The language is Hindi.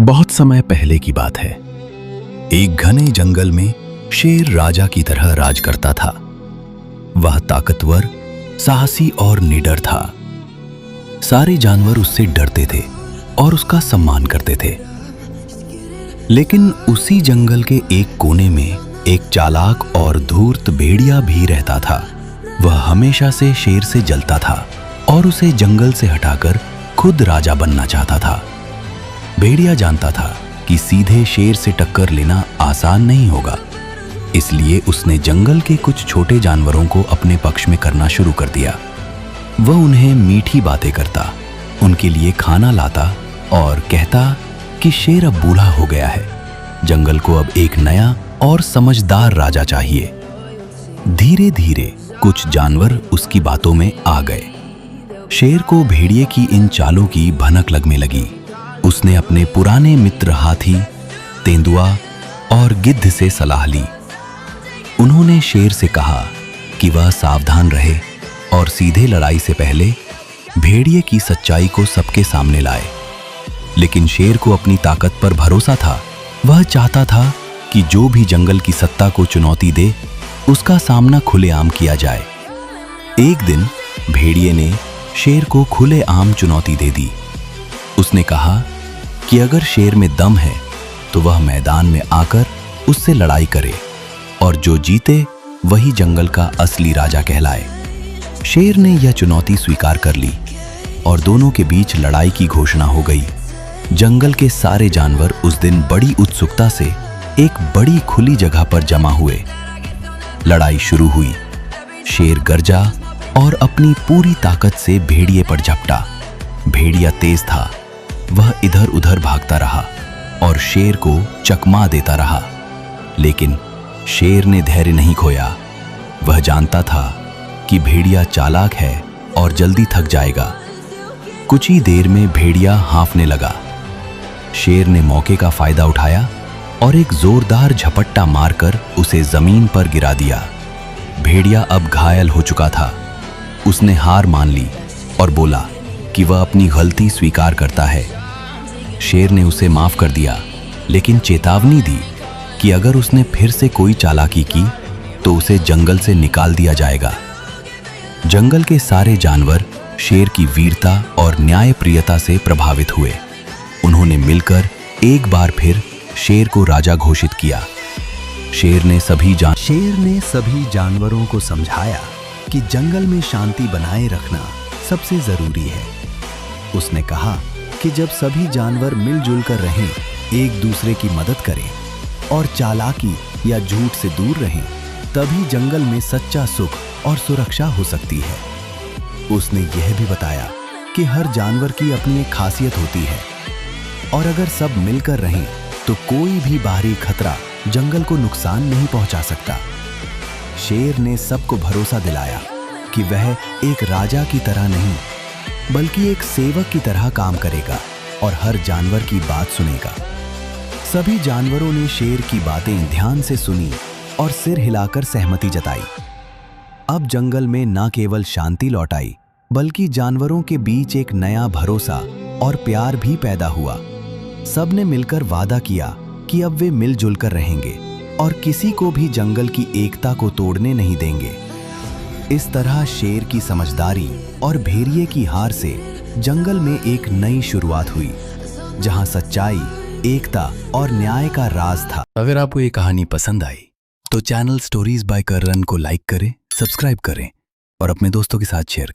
बहुत समय पहले की बात है। एक घने जंगल में शेर राजा की तरह राज करता था। वह ताकतवर, साहसी और निडर था। सारे जानवर उससे डरते थे और उसका सम्मान करते थे। लेकिन उसी जंगल के एक कोने में एक चालाक और धूर्त भेड़िया भी रहता था। वह हमेशा से शेर से जलता था और उसे जंगल से हटाकर खुद राजा बनना चाहता था। भेड़िया जानता था कि सीधे शेर से टक्कर लेना आसान नहीं होगा, इसलिए उसने जंगल के कुछ छोटे जानवरों को अपने पक्ष में करना शुरू कर दिया। वह उन्हें मीठी बातें करता, उनके लिए खाना लाता और कहता कि शेर अब बूढ़ा हो गया है, जंगल को अब एक नया और समझदार राजा चाहिए। धीरे धीरे कुछ जानवर उसकी बातों में आ गए। शेर को भेड़िए की इन चालों की भनक लगने लगी। उसने अपने पुराने मित्र हाथी, तेंदुआ और गिद्ध से सलाह ली। उन्होंने शेर से कहा कि वह सावधान रहे और सीधे लड़ाई से पहले भेड़िए की सच्चाई को सबके सामने लाए। लेकिन शेर को अपनी ताकत पर भरोसा था। वह चाहता था कि जो भी जंगल की सत्ता को चुनौती दे, उसका सामना खुलेआम किया जाए। एक दिन भेड़िए ने शेर को खुलेआम चुनौती दे दी। उसने कहा कि अगर शेर में दम है तो वह मैदान में आकर उससे लड़ाई करे और जो जीते वही जंगल का असली राजा कहलाए। शेर ने यह चुनौती स्वीकार कर ली और दोनों के बीच लड़ाई की घोषणा हो गई। जंगल के सारे जानवर उस दिन बड़ी उत्सुकता से एक बड़ी खुली जगह पर जमा हुए। लड़ाई शुरू हुई। शेर गरजा और अपनी पूरी ताकत से भेड़िए पर झपटा। भेड़िया तेज था। वह इधर उधर भागता रहा और शेर को चकमा देता रहा। लेकिन शेर ने धैर्य नहीं खोया। वह जानता था कि भेड़िया चालाक है और जल्दी थक जाएगा। कुछ ही देर में भेड़िया हांफने लगा। शेर ने मौके का फायदा उठाया और एक जोरदार झपट्टा मारकर उसे जमीन पर गिरा दिया। भेड़िया अब घायल हो चुका था। उसने हार मान ली और बोला कि वह अपनी गलती स्वीकार करता है। शेर ने उसे माफ कर दिया, लेकिन चेतावनी दी कि अगर उसने फिर से कोई चालाकी की तो उसे जंगल से निकाल दिया जाएगा। जंगल के सारे जानवर शेर की वीरता और न्यायप्रियता से प्रभावित हुए। उन्होंने मिलकर एक बार फिर शेर को राजा घोषित किया। शेर ने सभी जानवरों को समझाया कि जंगल में शांति बनाए रखना सबसे जरूरी है। उसने कहा कि जब सभी जानवर मिलजुल कर रहें, एक दूसरे की मदद करें और चालाकी या झूठ से दूर रहें, तभी जंगल में सच्चा सुख और सुरक्षा हो सकती है। उसने यह भी बताया कि हर जानवर की अपनी एक खासियत होती है और अगर सब मिलकर रहें तो कोई भी बाहरी खतरा जंगल को नुकसान नहीं पहुंचा सकता। शेर ने सबको भरोसा दिलाया कि वह एक राजा की तरह नहीं, बल्कि एक सेवक की तरह काम करेगा और हर जानवर की बात सुनेगा। सभी जानवरों ने शेर की बातें ध्यान से सुनी और सिर हिलाकर सहमति जताई। अब जंगल में न केवल शांति लौट आई, बल्कि जानवरों के बीच एक नया भरोसा और प्यार भी पैदा हुआ। सबने मिलकर वादा किया कि अब वे मिलजुल कर रहेंगे और किसी को भी जंगल की एकता को तोड़ने नहीं देंगे। इस तरह शेर की समझदारी और भेड़िए की हार से जंगल में एक नई शुरुआत हुई, जहां सच्चाई, एकता और न्याय का राज था। अगर आपको ये कहानी पसंद आई तो चैनल स्टोरीज बाय कर्रन को लाइक करें, सब्सक्राइब करें और अपने दोस्तों के साथ शेयर करें।